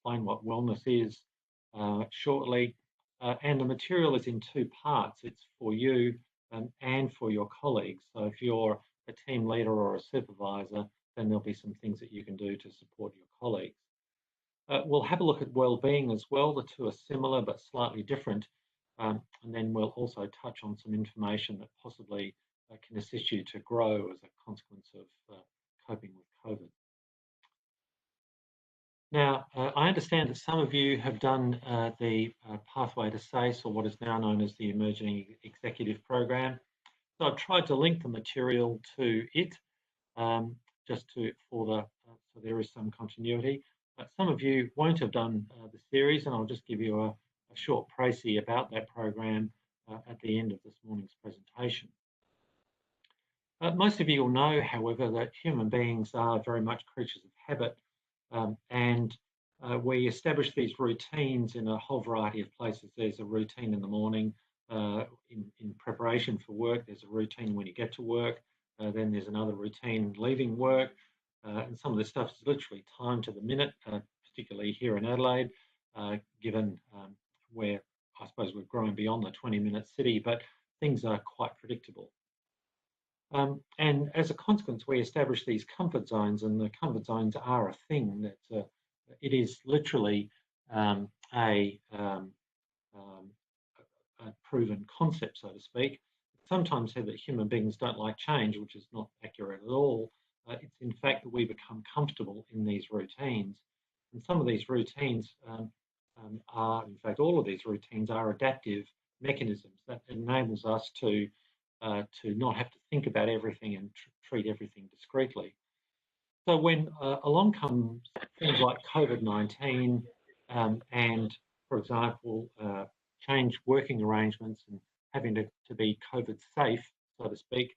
explain what wellness is shortly. And the material is in two parts. It's for you and for your colleagues. So if you're a team leader or a supervisor, then there'll be some things that you can do to support your colleagues. We'll have a look at well-being as well. The two are similar but slightly different. And then we'll also touch on some information that possibly can assist you to grow as a consequence of coping with COVID. Now, I understand that some of you have done the Pathway to SACE, or what is now known as the Emerging Executive Program. So I've tried to link the material to it, so there is some continuity. Some of you won't have done the series, and I'll just give you a short précis about that program at the end of this morning's presentation. Most of you will know, however, that human beings are very much creatures of habit, and we establish these routines in a whole variety of places. There's a routine in the morning in preparation for work. There's a routine when you get to work. Then there's another routine leaving work. And some of this stuff is literally timed to the minute, particularly here in Adelaide, given where I suppose we've grown beyond the 20-minute city, but things are quite predictable. And as a consequence, we establish these comfort zones, and the comfort zones are a thing that it is literally a proven concept, so to speak. It's sometimes said that human beings don't like change, which is not accurate at all. It's in fact that we become comfortable in these routines. And some of these routines in fact, all of these routines are adaptive mechanisms that enables us to not have to think about everything and treat everything discreetly. So when along comes things like COVID-19 and, for example, change working arrangements and having to be COVID safe, so to speak,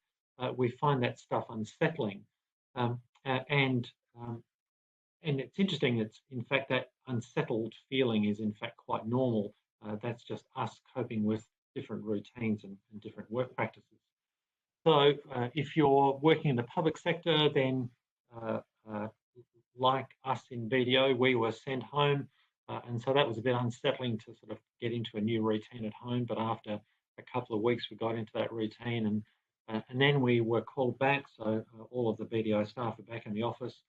we find that stuff unsettling. And it's interesting, it's in fact that unsettled feeling is in fact quite normal. That's just us coping with different routines and different work practices. So if you're working in the public sector, then like us in BDO, we were sent home. And so that was a bit unsettling to sort of get into a new routine at home. But after a couple of weeks, we got into that routine, and then we were called back. So all of the BDO staff are back in the office.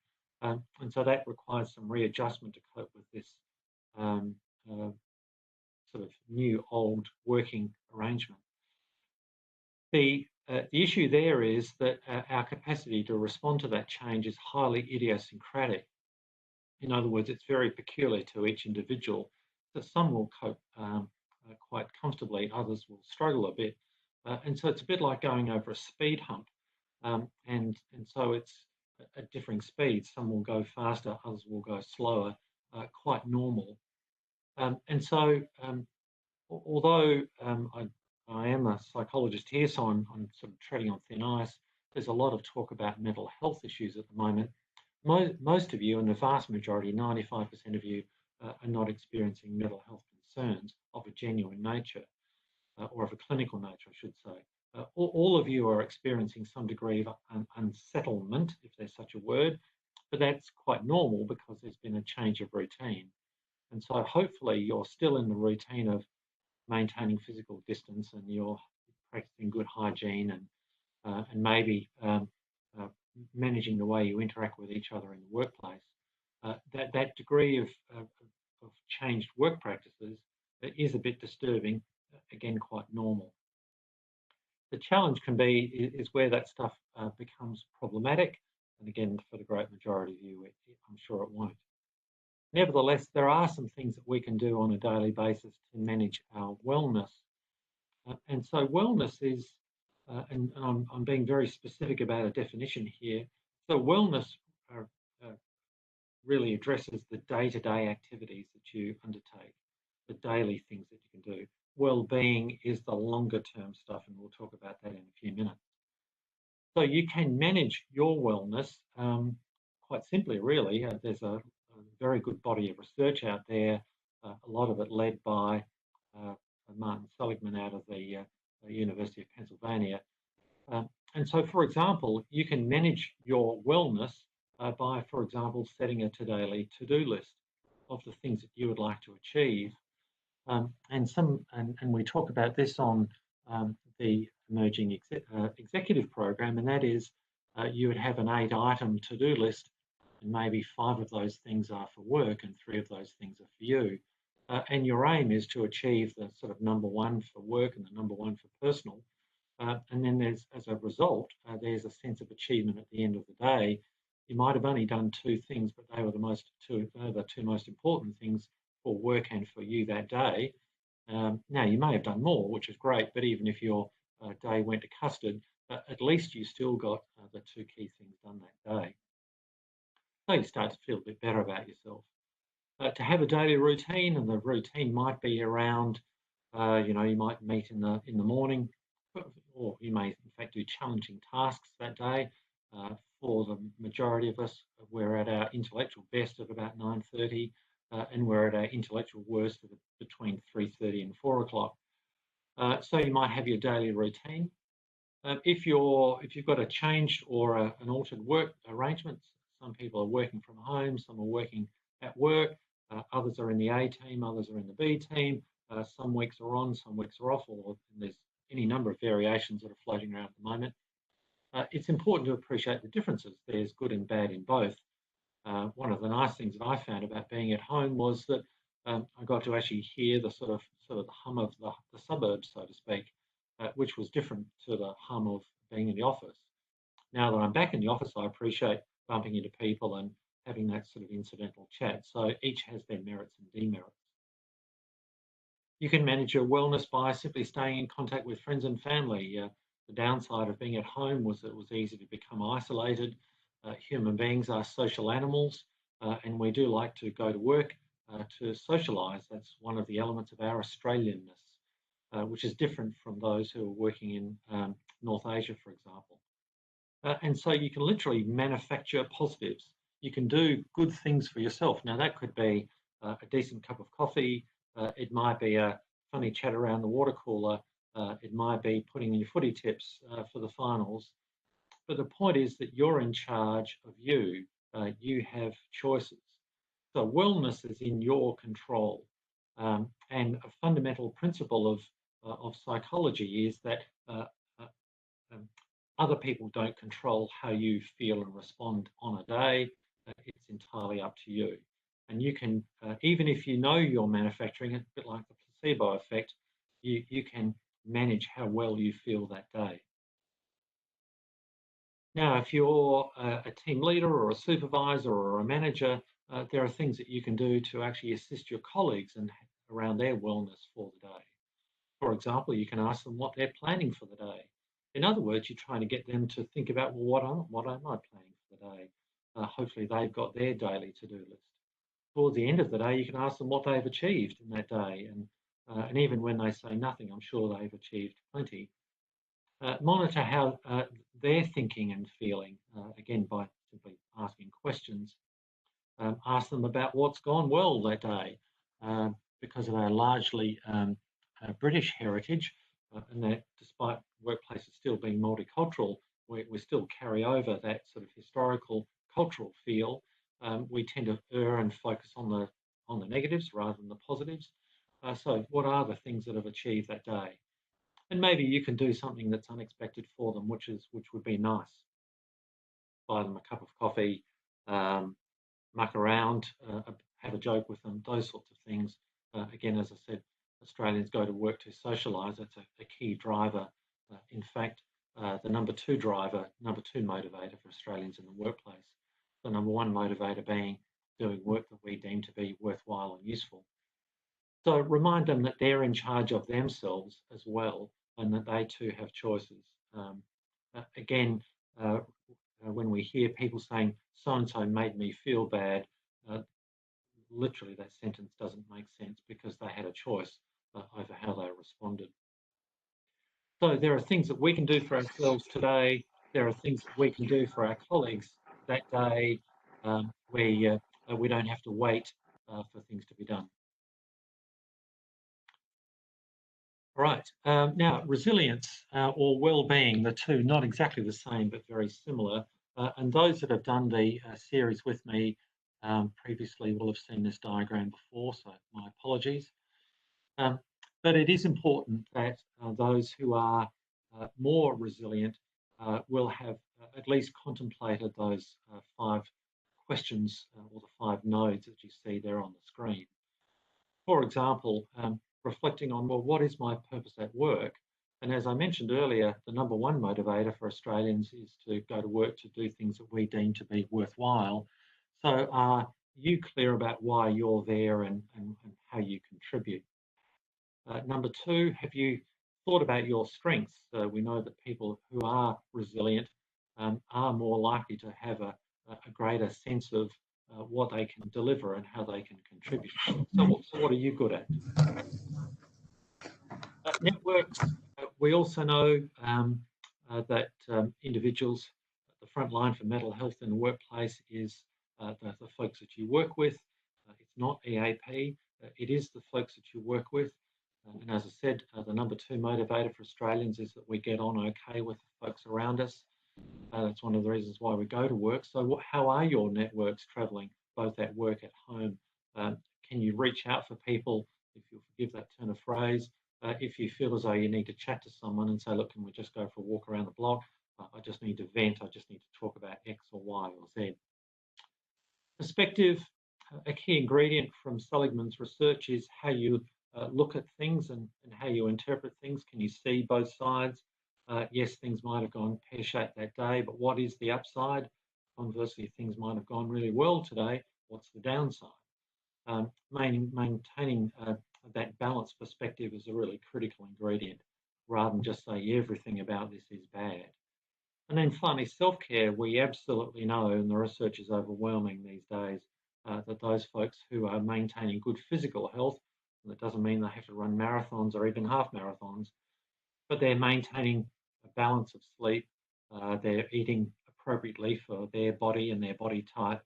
And so that requires some readjustment to cope with this sort of new old working arrangement. The issue there is that our capacity to respond to that change is highly idiosyncratic. In other words, it's very peculiar to each individual. So some will cope quite comfortably, others will struggle a bit. And so it's a bit like going over a speed hump. And so it's at differing speeds. Some will go faster, others will go slower, quite normal. And so although I am a psychologist here, so I'm sort of treading on thin ice, there's a lot of talk about mental health issues at the moment. Most of you, and the vast majority, 95% of you, are not experiencing mental health concerns of a genuine nature, or of a clinical nature, I should say. All of you are experiencing some degree of unsettlement, if there's such a word, but that's quite normal because there's been a change of routine. And so hopefully you're still in the routine of maintaining physical distance, and you're practicing good hygiene, and maybe managing the way you interact with each other in the workplace. That degree of changed work practices is a bit disturbing, again, quite normal. The challenge can be is where that stuff becomes problematic, and again, for the great majority of you, I'm sure it won't. Nevertheless, there are some things that we can do on a daily basis to manage our wellness. And so wellness is, and I'm being very specific about a definition here. So wellness really addresses the day-to-day activities that you undertake, the daily things that you can do. Well-being is the longer-term stuff, and we'll talk about that in a few minutes. So you can manage your wellness quite simply, really. There's a very good body of research out there, a lot of it led by Martin Seligman out of the University of Pennsylvania. And so, for example, you can manage your wellness by, for example, setting a daily to-do list of the things that you would like to achieve. And we talk about this on the emerging executive program, and that is you would have an 8-item to-do list, and maybe 5 of those things are for work and 3 of those things are for you. And your aim is to achieve the sort of number 1 for work and the number 1 for personal. And then there's, as a result, there's a sense of achievement at the end of the day. You might have only done 2 things, but they were the two most important things for work and for you that day. Now, you may have done more, which is great, but even if your day went to custard, at least you still got the 2 key things done that day. So you start to feel a bit better about yourself. To have a daily routine, and the routine might be around, you might meet in the morning, or you may in fact do challenging tasks that day. For the majority of us, we're at our intellectual best at about 9:30, and we're at our intellectual worst at between 3:30 and 4 o'clock. So you might have your daily routine. If you've got a changed or an altered work arrangements, some people are working from home, some are working at work, others are in the A team, others are in the B team. Some weeks are on, some weeks are off, or there's any number of variations that are floating around at the moment. It's important to appreciate the differences. There's good and bad in both. One of the nice things that I found about being at home was that I got to actually hear the sort of the hum of the suburbs, so to speak, which was different to the hum of being in the office. Now that I'm back in the office, I appreciate bumping into people and having that sort of incidental chat. So each has their merits and demerits. You can manage your wellness by simply staying in contact with friends and family. The downside of being at home was that it was easy to become isolated. Human beings are social animals, and we do like to go to work to socialise. That's one of the elements of our Australianness, which is different from those who are working in North Asia, for example. And so you can literally manufacture positives. You can do good things for yourself. Now, that could be a decent cup of coffee. It might be a funny chat around the water cooler. It might be putting in your footy tips for the finals. But the point is that you're in charge of you. You have choices. So wellness is in your control. And a fundamental principle of psychology is that other people don't control how you feel and respond on a day. It's entirely up to you. And you can, even if you know you're manufacturing it, a bit like the placebo effect, you can manage how well you feel that day. Now, if you're a team leader or a supervisor or a manager, there are things that you can do to actually assist your colleagues and around their wellness for the day. For example, you can ask them what they're planning for the day. In other words, you're trying to get them to think about, well, what am I planning for the day? Hopefully, they've got their daily to-do list. Towards the end of the day, you can ask them what they've achieved in that day, and even when they say nothing, I'm sure they've achieved plenty. Monitor how they're thinking and feeling, again, by simply asking questions. Ask them about what's gone well that day, because of our largely British heritage, and that despite workplaces still being multicultural, we still carry over that sort of historical cultural feel. We tend to err and focus on the negatives rather than the positives. So what are the things that have achieved that day? And maybe you can do something that's unexpected for them, which would be nice. Buy them a cup of coffee, muck around, have a joke with them, those sorts of things. Again, as I said, Australians go to work to socialise. That's a key driver. In fact, the number two motivator for Australians in the workplace. The number one motivator being doing work that we deem to be worthwhile and useful. So remind them that they're in charge of themselves as well, and that they too have choices. Again, when we hear people saying, so-and-so made me feel bad, literally that sentence doesn't make sense because they had a choice over how they responded. So there are things that we can do for ourselves today. There are things that we can do for our colleagues that day where we don't have to wait for things to be done. All right, now resilience or well-being, the two not exactly the same but very similar. And those that have done the series with me previously will have seen this diagram before, so my apologies. Um, but it is important that those who are more resilient will have at least contemplated those 5 questions or the 5 nodes that you see there on the screen. For example, reflecting on, well, what is my purpose at work? And as I mentioned earlier, the number one motivator for Australians is to go to work to do things that we deem to be worthwhile. So are you clear about why you're there and how you contribute? Number two, have you thought about your strengths? We know that people who are resilient are more likely to have a greater sense of what they can deliver and how they can contribute. So what are you good at? Networks, we also know that individuals, the front line for mental health in the workplace is the folks that you work with. It's not EAP, it is the folks that you work with. And as I said, the number two motivator for Australians is that we get on okay with the folks around us. That's one of the reasons why we go to work. So how are your networks travelling, both at work, at home? Can you reach out for people, if you'll forgive that turn of phrase, if you feel as though you need to chat to someone and say, look, can we just go for a walk around the block? I just need to vent. I just need to talk about X or Y or Z. Perspective, a key ingredient from Seligman's research is how you look at things and how you interpret things. Can you see both sides? Yes, things might have gone pear-shaped that day, but what is the upside? Conversely, things might have gone really well today. What's the downside? Maintaining that balanced perspective is a really critical ingredient, rather than just say everything about this is bad. And then finally, self-care, we absolutely know, and the research is overwhelming these days, that those folks who are maintaining good physical health, and that doesn't mean they have to run marathons or even half marathons, but they're maintaining a balance of sleep, they're eating appropriately for their body and their body type,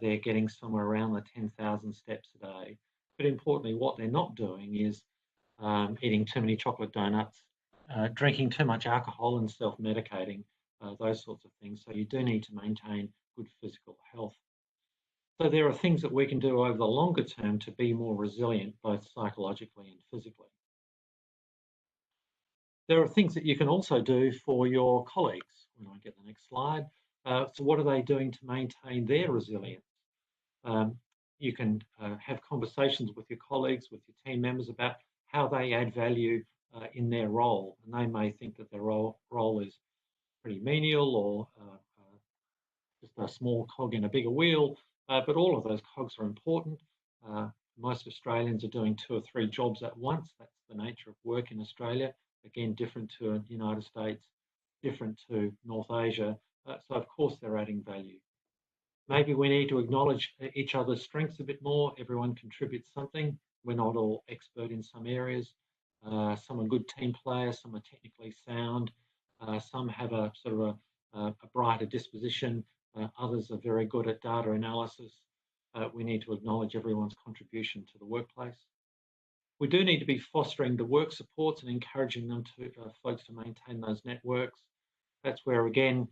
they're getting somewhere around the 10,000 steps a day. But importantly, what they're not doing is eating too many chocolate donuts, drinking too much alcohol and self-medicating, those sorts of things. So you do need to maintain good physical health. So there are things that we can do over the longer term to be more resilient, both psychologically and physically. There are things that you can also do for your colleagues. When I get the next slide. So what are they doing to maintain their resilience? You can have conversations with your colleagues, with your team members about how they add value in their role. And they may think that their role is pretty menial or just a small cog in a bigger wheel, but all of those cogs are important. Most Australians are doing 2 or 3 jobs at once. That's the nature of work in Australia. Again, different to the United States, different to North Asia. So of course they're adding value. Maybe we need to acknowledge each other's strengths a bit more. Everyone contributes something. We're not all expert in some areas. Some are good team players, some are technically sound, some have a sort of a brighter disposition, others are very good at data analysis. We need to acknowledge everyone's contribution to the workplace. We do need to be fostering the work supports and encouraging them to folks to maintain those networks. That's where, again,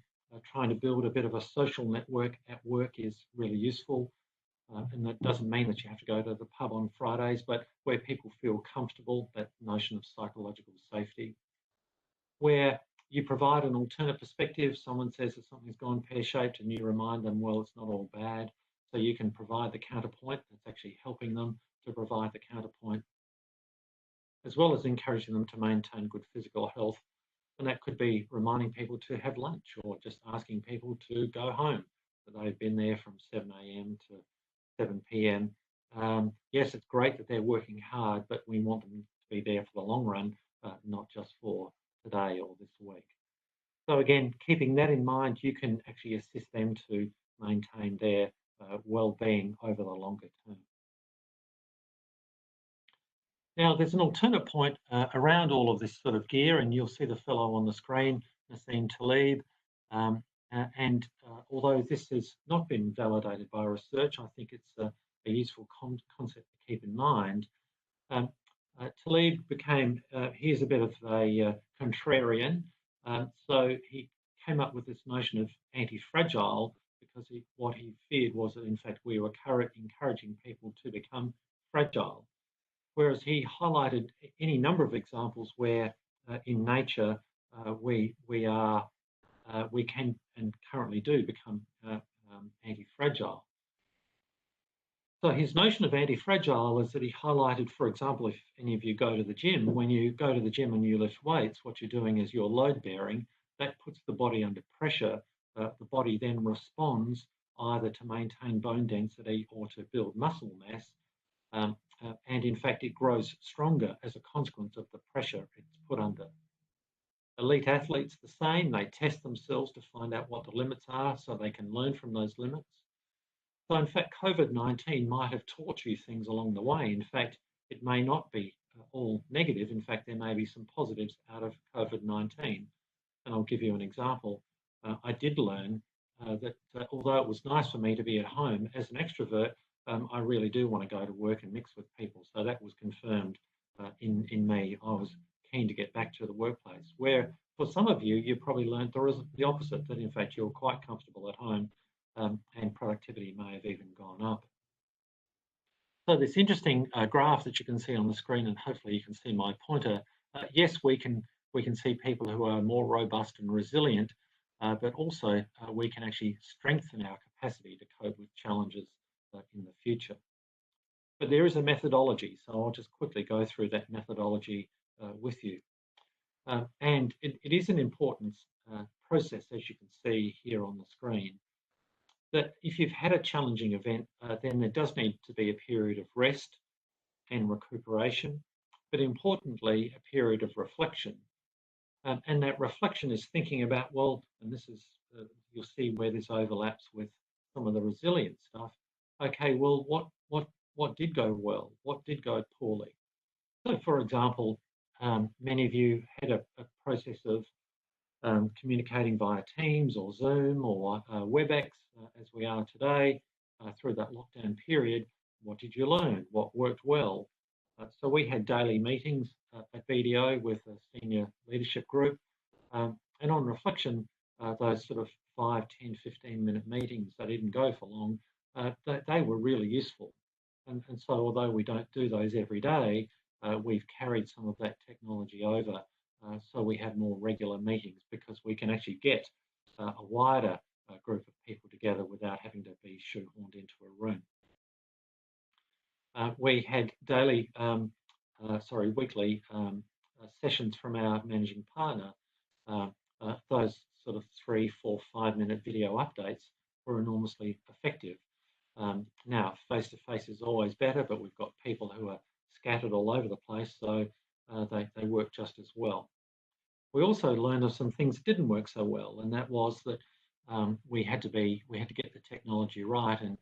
trying to build a bit of a social network at work is really useful. And that doesn't mean that you have to go to the pub on Fridays, but where people feel comfortable, that notion of psychological safety. Where you provide an alternate perspective, someone says that something's gone pear-shaped and you remind them, well, it's not all bad. So you can provide the counterpoint that's actually helping them to provide the counterpoint, as well as encouraging them to maintain good physical health. And that could be reminding people to have lunch or just asking people to go home, that they've been there from 7 a.m. to 7 p.m. Yes, it's great that they're working hard, but we want them to be there for the long run, not just for today or this week. So again, keeping that in mind, you can actually assist them to maintain their well-being over the longer term. Now, there's an alternate point around all of this sort of gear, and you'll see the fellow on the screen, Nassim Taleb. Although this has not been validated by research, I think it's a useful concept to keep in mind. Taleb became, he's a bit of a contrarian, so he came up with this notion of anti-fragile, because what he feared was that, in fact, we were encouraging people to become fragile. Whereas he highlighted any number of examples where in nature we can and currently do become anti-fragile. So his notion of anti-fragile is that he highlighted, for example, if any of you go to the gym, when you go to the gym and you lift weights, what you're doing is you're load bearing. That puts the body under pressure. The body then responds either to maintain bone density or to build muscle mass. And in fact, it grows stronger as a consequence of the pressure it's put under. Elite athletes, the same. They test themselves to find out what the limits are so they can learn from those limits. So in fact, COVID-19 might have taught you things along the way. In fact, it may not be all negative. In fact, there may be some positives out of COVID-19. And I'll give you an example. I did learn that although it was nice for me to be at home as an extrovert, I really do want to go to work and mix with people. So that was confirmed in me. I was keen to get back to the workplace, where for some of you, you probably learned the opposite, that in fact you're quite comfortable at home and productivity may have even gone up. So this interesting graph that you can see on the screen, and hopefully you can see my pointer. Yes, we can see people who are more robust and resilient, but also we can actually strengthen our capacity to cope with challenges in the future. But there is a methodology, so I'll just quickly go through that methodology with you. And it is an important process, as you can see here on the screen, that if you've had a challenging event, then there does need to be a period of rest and recuperation, but importantly, a period of reflection. And that reflection is thinking about, well, and this is, you'll see where this overlaps with some of the resilience stuff. Okay, well, what did go well? What did go poorly? So, for example, many of you had a process of communicating via Teams or Zoom or WebEx, as we are today, through that lockdown period. What did you learn? What worked well? So we had daily meetings at BDO with a senior leadership group. And on reflection, those sort of 5, 10, 15-minute meetings, they didn't go for long, they were really useful. And so although we don't do those every day, we've carried some of that technology over. So we have more regular meetings because we can actually get a wider group of people together without having to be shoehorned into a room. We had weekly sessions from our managing partner. Those sort of 3, 4, 5-minute video updates were enormously effective. Now, face-to-face is always better, but we've got people who are scattered all over the place, so they work just as well. We also learned of some things that didn't work so well, and that was that we had to get the technology right, and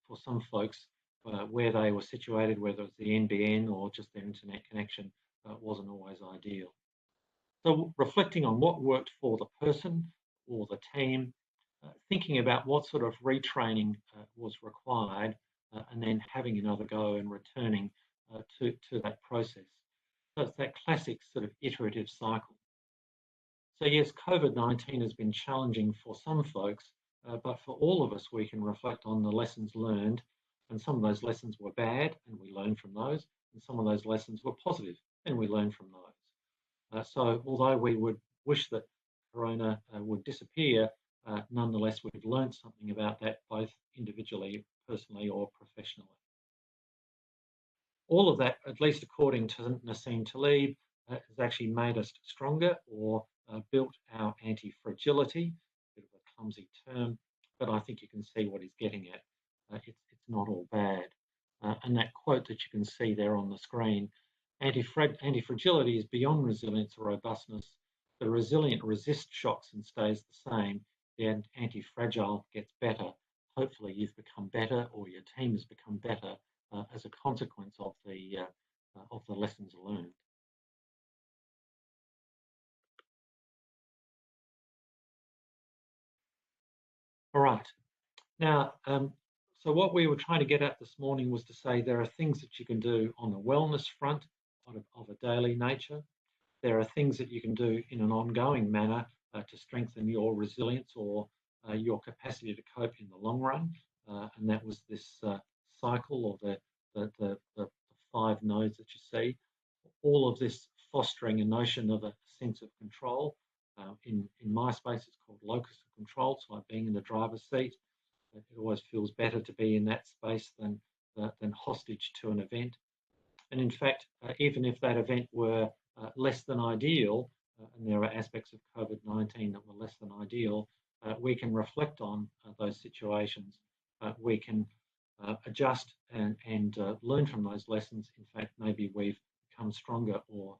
for some folks, where they were situated, whether it's the NBN or just their internet connection, wasn't always ideal. So reflecting on what worked for the person or the team, thinking about what sort of retraining was required, and then having another go and returning to that process. So it's that classic sort of iterative cycle. So yes, COVID-19 has been challenging for some folks, but for all of us, we can reflect on the lessons learned, and some of those lessons were bad, and we learned from those, and some of those lessons were positive, and we learned from those. So although we would wish that Corona would disappear, nonetheless, we've learned something about that, both individually, personally, or professionally. All of that, at least according to Nassim Taleb, has actually made us stronger or built our anti-fragility, a bit of a clumsy term, but I think you can see what he's getting at. It's not all bad. And that quote that you can see there on the screen, anti-fragility is beyond resilience or robustness. The resilient resists shocks and stays the same. The anti-fragile gets better. Hopefully you've become better, or your team has become better as a consequence of the lessons learned. All right. Now, so what we were trying to get at this morning was to say there are things that you can do on the wellness front of a daily nature. There are things that you can do in an ongoing manner to strengthen your resilience or your capacity to cope in the long run. And that was this cycle, or the 5 nodes that you see. All of this fostering a notion of a sense of control. In my space, it's called locus of control. So like being in the driver's seat, it always feels better to be in that space than hostage to an event. And in fact, even if that event were less than ideal, and there are aspects of COVID-19 that were less than ideal, we can reflect on those situations. We can adjust and learn from those lessons. In fact, maybe we've become stronger or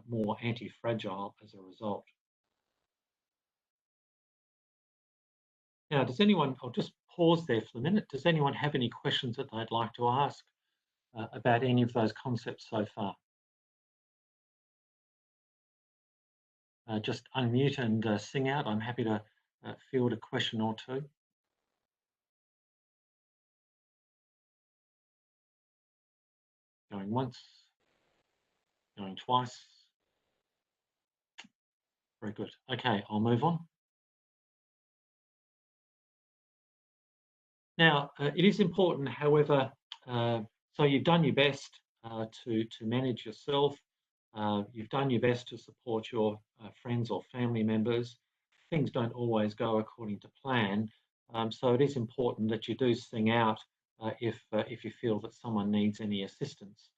more anti-fragile as a result. Now, does anyone, I'll just pause there for a minute. Does anyone have any questions that they'd like to ask about any of those concepts so far? Just unmute and sing out. I'm happy to field a question or two. Going once, going twice. Very good. Okay, I'll move on. Now, it is important, however, so you've done your best to manage yourself. You've done your best to support your friends or family members. Things don't always go according to plan. So it is important that you do sing out if you feel that someone needs any assistance.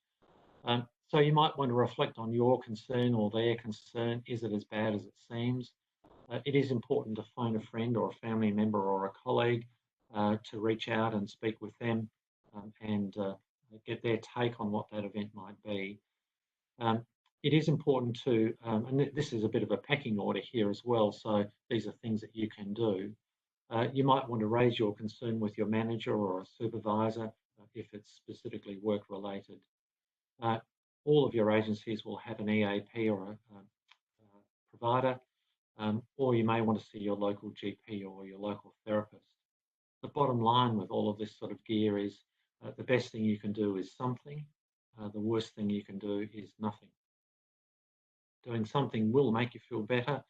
So you might want to reflect on your concern or their concern. Is it as bad as it seems? It is important to phone a friend or a family member or a colleague to reach out and speak with them and get their take on what that event might be. It is important to, and this is a bit of a pecking order here as well, so these are things that you can do. You might want to raise your concern with your manager or a supervisor if it's specifically work related. All of your agencies will have an EAP or a provider, or you may want to see your local GP or your local therapist. The bottom line with all of this sort of gear is the best thing you can do is something. The worst thing you can do is nothing. Doing something will make you feel better.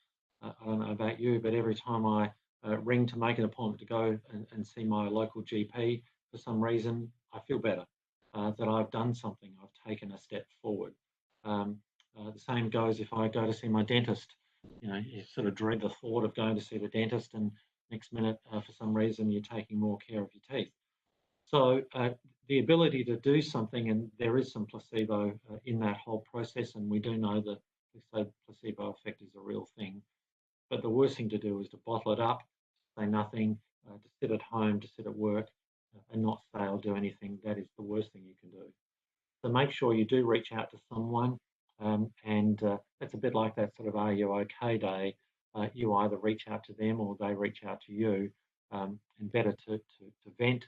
I don't know about you, but every time I ring to make an appointment to go and see my local GP, for some reason, I feel better that I've done something. I've taken a step forward. The same goes if I go to see my dentist. You know, you sort of dread the thought of going to see the dentist, and next minute, for some reason, you're taking more care of your teeth. So the ability to do something, and there is some placebo in that whole process, and we do know that the placebo effect is a real thing. But the worst thing to do is to bottle it up, say nothing, to sit at home, to sit at work, and not say or do anything. That is the worst thing you can do. So make sure you do reach out to someone, and that's a bit like that sort of "Are you okay?" day. You either reach out to them or they reach out to you, and better to vent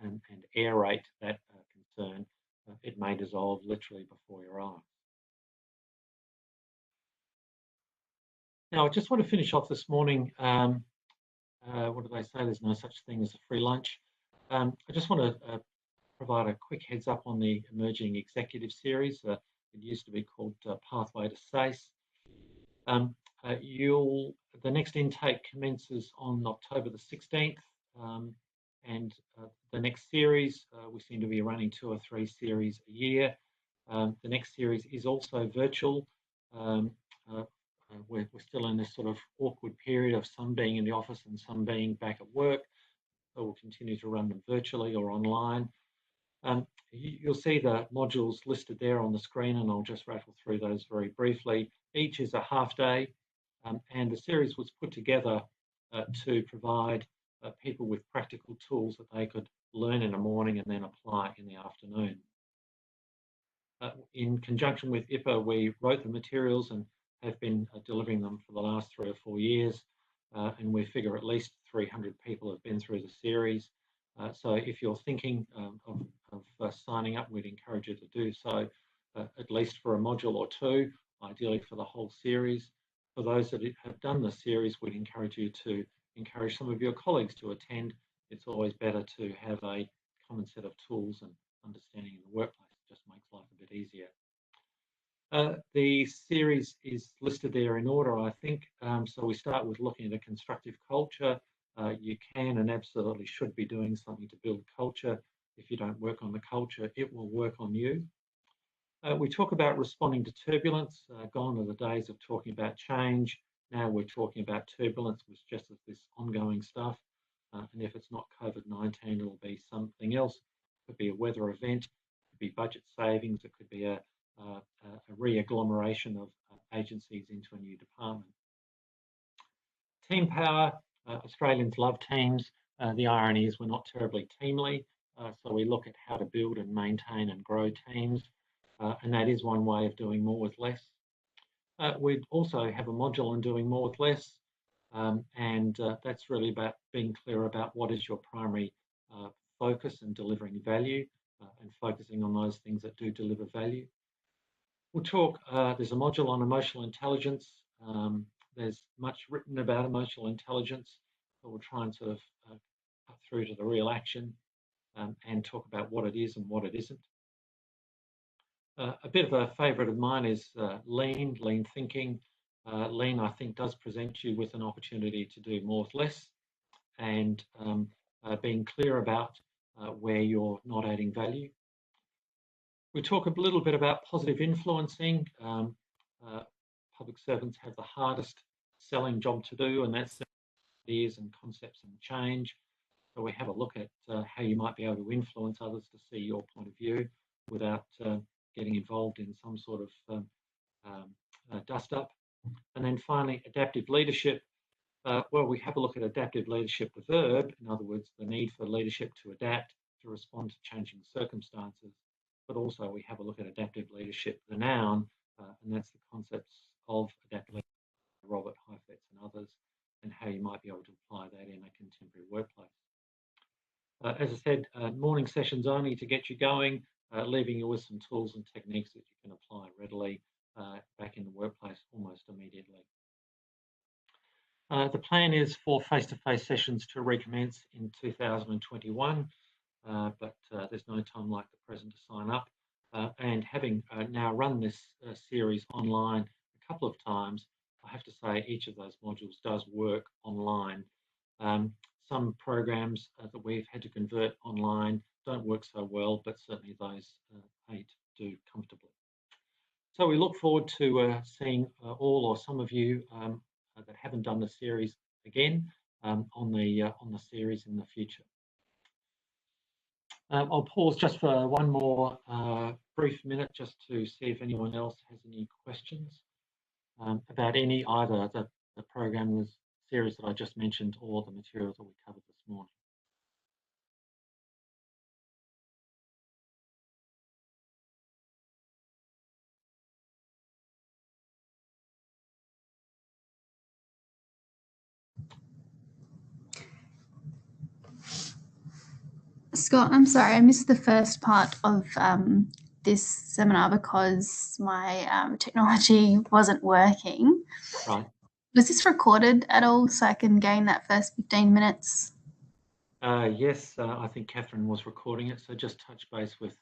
and aerate that concern. It may dissolve literally before your eyes. Now, I just want to finish off this morning. What do they say? There's no such thing as a free lunch. I just want to provide a quick heads up on the Emerging Executive Series. It used to be called Pathway to SACE. The next intake commences on October the 16th, and the next series, we seem to be running 2 or 3 series a year. The next series is also virtual. We're still in this sort of awkward period of some being in the office and some being back at work. So we'll continue to run them virtually or online. You'll see the modules listed there on the screen, and I'll just rattle through those very briefly. Each is a half day, and the series was put together to provide people with practical tools that they could learn in the morning and then apply in the afternoon. In conjunction with IPA, we wrote the materials and have been delivering them for the last 3 or 4 years, and we figure at least 300 people have been through the series. So if you're thinking of signing up, we'd encourage you to do so, at least for a module or 2, ideally for the whole series. For those that have done the series, we'd encourage you to encourage some of your colleagues to attend. It's always better to have a common set of tools and understanding in the workplace. It just makes life a bit easier. The series is listed there in order, I think. So we start with looking at a constructive culture. You can and absolutely should be doing something to build culture. If you don't work on the culture, it will work on you. We talk about responding to turbulence. Gone are the days of talking about change. Now we're talking about turbulence, which just is this ongoing stuff. And if it's not COVID-19, it'll be something else. It could be a weather event, it could be budget savings, it could be a re-agglomeration of agencies into a new department. Team power. Australians love teams. The irony is we're not terribly teamly, so we look at how to build and maintain and grow teams, and that is one way of doing more with less. We'd also have a module on doing more with less, and that's really about being clear about what is your primary focus and delivering value, and focusing on those things that do deliver value. We'll talk, there's a module on emotional intelligence. There's much written about emotional intelligence, but we'll try and sort of cut through to the real action, and talk about what it is and what it isn't. A bit of a favourite of mine is lean thinking. Lean, I think, does present you with an opportunity to do more with less, and being clear about where you're not adding value. We talk a little bit about positive influencing. Public servants have the hardest selling job to do, and that's ideas and concepts and change. So we have a look at how you might be able to influence others to see your point of view without getting involved in some sort of dust up. And then finally, adaptive leadership. Well, we have a look at adaptive leadership, the verb, in other words, the need for leadership to adapt, to respond to changing circumstances. But also we have a look at adaptive leadership, the noun, and that's the concepts of adaptive leadership, Robert Heifetz and others, and how you might be able to apply that in a contemporary workplace. As I said, morning sessions only to get you going, leaving you with some tools and techniques that you can apply readily back in the workplace almost immediately. The plan is for face-to-face sessions to recommence in 2021, but there's no time like the present to sign up. And having now run this series online a couple of times, I have to say each of those modules does work online. Some programs that we've had to convert online don't work so well, but certainly those 8 do comfortably. So we look forward to seeing all or some of you that haven't done the series again on the series in the future. I'll pause just for one more brief minute just to see if anyone else has any questions about either the program, the series that I just mentioned, or the materials that we covered this morning. Scott, I'm sorry, I missed the first part of this seminar because my technology wasn't working. Right. Was this recorded at all so I can gain that first 15 minutes? Yes, I think Catherine was recording it, so just touch base with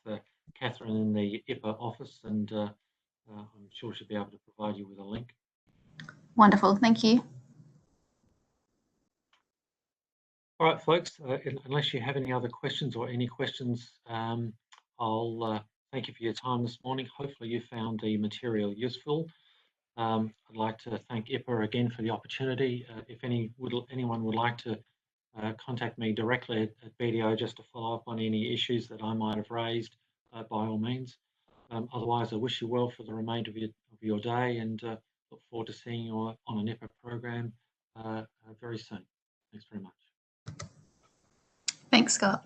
Catherine in the IPA office, and I'm sure she'll be able to provide you with a link. Wonderful, thank you. All right, folks, unless you have any other questions or any questions, I'll thank you for your time this morning. Hopefully you found the material useful. I'd like to thank IPA again for the opportunity. If anyone would like to contact me directly at BDO just to follow up on any issues that I might have raised, by all means. Otherwise, I wish you well for the remainder of your day, and look forward to seeing you on an IPA program very soon. Thanks very much. Thanks, Scott.